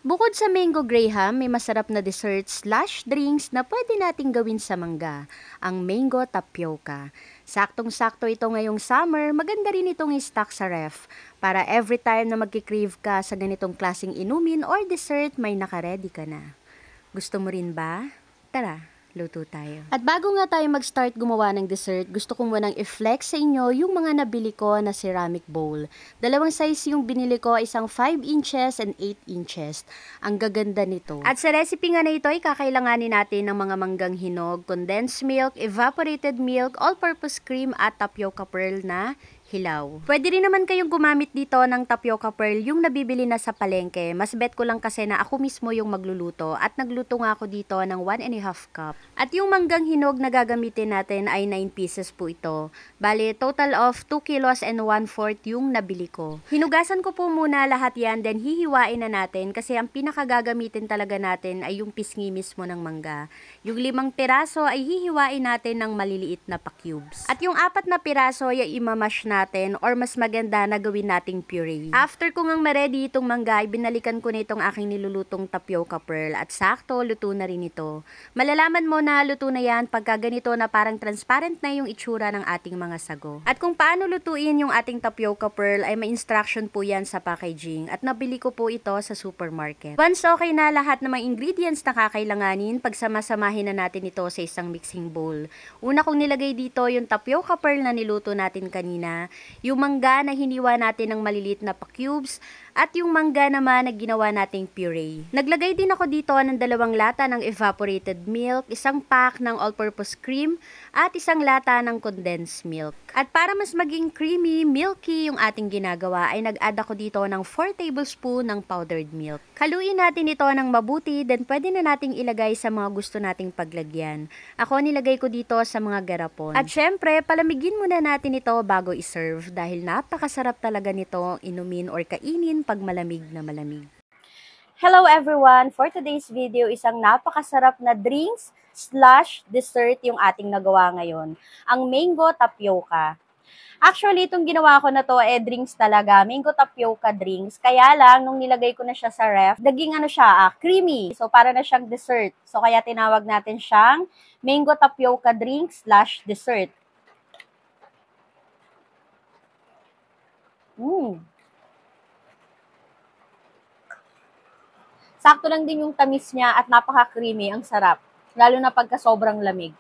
Bukod sa mango graham, may masarap na dessert/drinks na pwede nating gawin sa mangga, ang mango tapioca. Saktong-sakto ito ngayong summer, maganda rin itong i-stock sa ref para every time na magki-crave ka sa ganitong klaseng inumin or dessert, may naka-ready ka na. Gusto mo rin ba? Tara, luto tayo. At bago nga tayo mag-start gumawa ng dessert, gusto ko munang i-flex sa inyo yung mga nabili ko na ceramic bowl. Dalawang size yung binili ko, isang 5 inches and 8 inches. Ang gaganda nito. At sa recipe nga na ito, ay kakailanganin natin ng mga manggang hinog, condensed milk, evaporated milk, all-purpose cream at tapioca pearl na hilaw. Pwede rin naman kayong gumamit dito ng tapioca pearl yung nabibili na sa palengke. Mas bet ko lang kasi na ako mismo yung magluluto at nagluto nga ako dito ng 1.5 cup. At yung manggang hinog na gagamitin natin ay 9 pieces po ito. Bale, total of 2 kilos and 1/4 yung nabili ko. Hinugasan ko po muna lahat yan, then hihiwain na natin kasi ang pinakagagamitin talaga natin ay yung pisngi mismo ng mangga. Yung 5 piraso ay hihiwain natin ng maliliit na pa-cubes. At yung 4 na piraso ay imamash natin or mas maganda na gawin nating puree. After ko ngang ma-ready itong mangga, binalikan ko na itong aking nilulutong tapioca pearl at sakto, luto na rin ito. Malalaman mo na luto na yan pagka ganito na parang transparent na yung itsura ng ating mga sago. At kung paano lutuin yung ating tapioca pearl ay may instruction po yan sa packaging at nabili ko po ito sa supermarket. Once okay na lahat ng mga ingredients na kakailanganin, pagsama-samahin na natin ito sa isang mixing bowl. Una kong nilagay dito yung tapioca pearl na niluto natin kanina, yung mangga na hiniwa natin ng maliliit na pa-cubes, at yung mangga naman na ginawa nating puree. Naglagay din ako dito ng 2 lata ng evaporated milk, isang pack ng all-purpose cream, at isang lata ng condensed milk. At para mas maging creamy, milky yung ating ginagawa, ay nag-add ako dito ng 4 tablespoon ng powdered milk. Haluin natin ito ng mabuti, then pwede na nating ilagay sa mga gusto nating paglagyan. Ako nilagay ko dito sa mga garapon. At syempre, palamigin muna natin ito bago i-serve dahil napakasarap talaga nito inumin or kainin pag malamig na malamig. Hello everyone! For today's video, isang napakasarap na drinks/dessert yung ating nagawa ngayon. Ang mango tapioca. Actually, itong ginawa ko na to, drinks talaga. Mango tapioca drinks. Kaya lang, nung nilagay ko na siya sa ref, naging creamy. So, para na siyang dessert. So, kaya tinawag natin siyang mango tapioca drinks/dessert. Sakto lang din yung tamis niya at napaka-creamy, ang sarap. Lalo na pagka sobrang lamig.